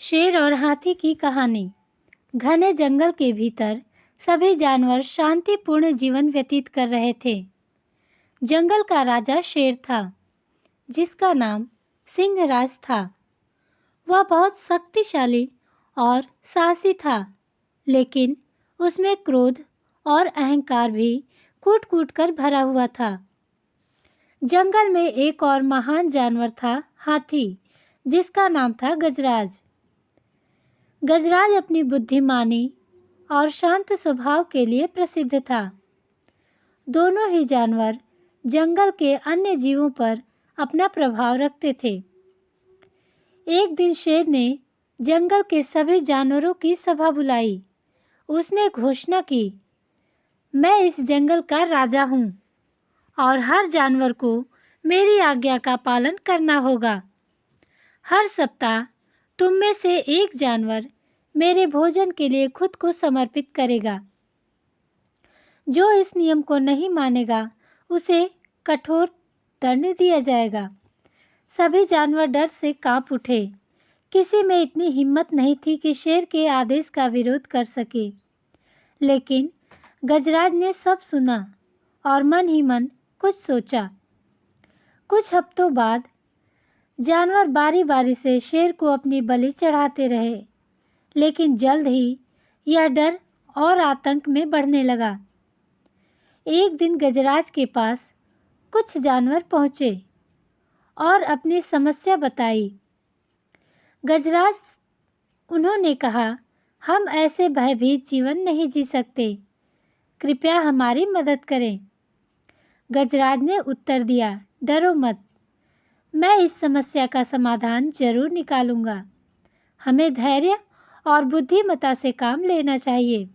शेर और हाथी की कहानी। घने जंगल के भीतर सभी जानवर शांतिपूर्ण जीवन व्यतीत कर रहे थे। जंगल का राजा शेर था, जिसका नाम सिंहराज था। वह बहुत शक्तिशाली और साहसी था, लेकिन उसमें क्रोध और अहंकार भी कूट-कूट कर भरा हुआ था। जंगल में एक और महान जानवर था, हाथी, जिसका नाम था गजराज। गजराज अपनी बुद्धिमानी और शांत स्वभाव के लिए प्रसिद्ध था। दोनों ही जानवर जंगल के अन्य जीवों पर अपना प्रभाव रखते थे। एक दिन शेर ने जंगल के सभी जानवरों की सभा बुलाई। उसने घोषणा की, मैं इस जंगल का राजा हूँ और हर जानवर को मेरी आज्ञा का पालन करना होगा। हर सप्ताह तुम में से एक जानवर मेरे भोजन के लिए खुद को समर्पित करेगा। जो इस नियम को नहीं मानेगा, उसे कठोर दंड दिया जाएगा। सभी जानवर डर से कांप उठे। किसी में इतनी हिम्मत नहीं थी कि शेर के आदेश का विरोध कर सके। लेकिन गजराज ने सब सुना और मन ही मन कुछ सोचा। कुछ हफ्तों बाद जानवर बारी-बारी से शेर को अपनी बलि चढ़ाते रहे, लेकिन जल्द ही यह डर और आतंक में बढ़ने लगा। एक दिन गजराज के पास कुछ जानवर पहुंचे और अपनी समस्या बताई। गजराज उन्होंने कहा, हम ऐसे भयभीत जीवन नहीं जी सकते, कृपया हमारी मदद करें। गजराज ने उत्तर दिया, डरो मत, मैं इस समस्या का समाधान जरूर निकालूंगा। हमें धैर्य और बुद्धिमत्ता से काम लेना चाहिए।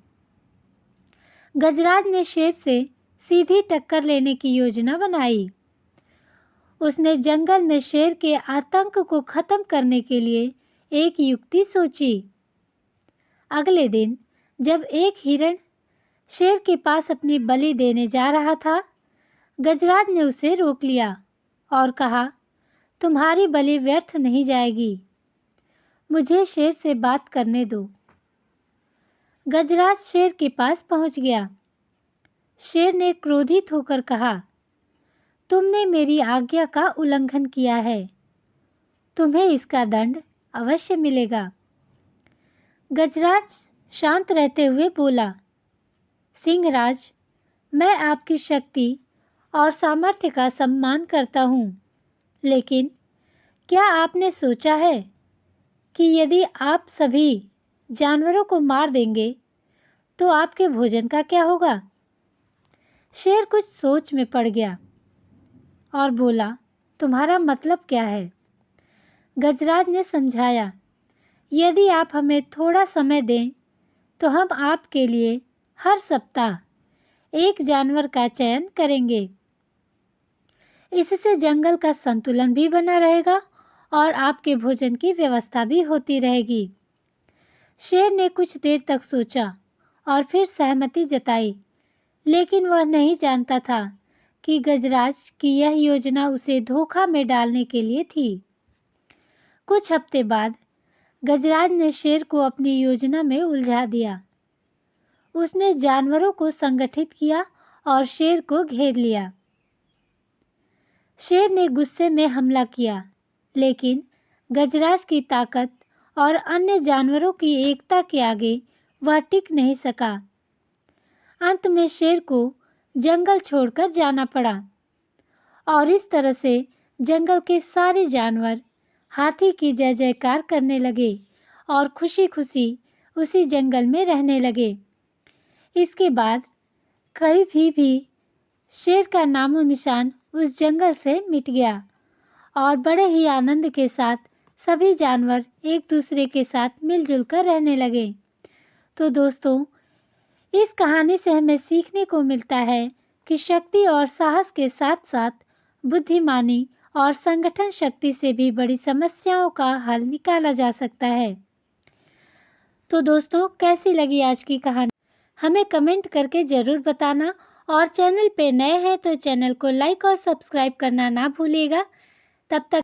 गजराज ने शेर से सीधी टक्कर लेने की योजना बनाई। उसने जंगल में शेर के आतंक को खत्म करने के लिए एक युक्ति सोची। अगले दिन जब एक हिरण शेर के पास अपनी बलि देने जा रहा था, गजराज ने उसे रोक लिया और कहा, तुम्हारी बलि व्यर्थ नहीं जाएगी, मुझे शेर से बात करने दो। गजराज शेर के पास पहुंच गया। शेर ने क्रोधित होकर कहा, तुमने मेरी आज्ञा का उल्लंघन किया है, तुम्हें इसका दंड अवश्य मिलेगा। गजराज शांत रहते हुए बोला, सिंहराज, मैं आपकी शक्ति और सामर्थ्य का सम्मान करता हूँ, लेकिन क्या आपने सोचा है कि यदि आप सभी जानवरों को मार देंगे तो आपके भोजन का क्या होगा? शेर कुछ सोच में पड़ गया और बोला, तुम्हारा मतलब क्या है? गजराज ने समझाया, यदि आप हमें थोड़ा समय दें तो हम आपके लिए हर सप्ताह एक जानवर का चयन करेंगे। इससे जंगल का संतुलन भी बना रहेगा और आपके भोजन की व्यवस्था भी होती रहेगी। शेर ने कुछ देर तक सोचा और फिर सहमति जताई, लेकिन वह नहीं जानता था कि गजराज की यह योजना उसे धोखा में डालने के लिए थी। कुछ हफ्ते बाद गजराज ने शेर को अपनी योजना में उलझा दिया। उसने जानवरों को संगठित किया और शेर को घेर लिया। शेर ने गुस्से में हमला किया, लेकिन गजराज की ताकत और अन्य जानवरों की एकता के आगे वह टिक नहीं सका। अंत में शेर को जंगल छोड़कर जाना पड़ा और इस तरह से जंगल के सारे जानवर हाथी की जय जयकार करने लगे और खुशी-खुशी उसी जंगल में रहने लगे। इसके बाद कभी भी शेर का नामो निशान उस जंगल से मिट गया और बड़े ही आनंद के साथ सभी जानवर एक दूसरे के साथ मिलजुल कर रहने लगे। तो दोस्तों, इस कहानी से हमें सीखने को मिलता है कि शक्ति और साहस के साथ साथ बुद्धिमानी और संगठन शक्ति से भी बड़ी समस्याओं का हल निकाला जा सकता है। तो दोस्तों, कैसी लगी आज की कहानी हमें कमेंट करके ज़रूर बताना और चैनल पे नए हैं तो चैनल को लाइक और सब्सक्राइब करना ना भूलिएगा। तब तक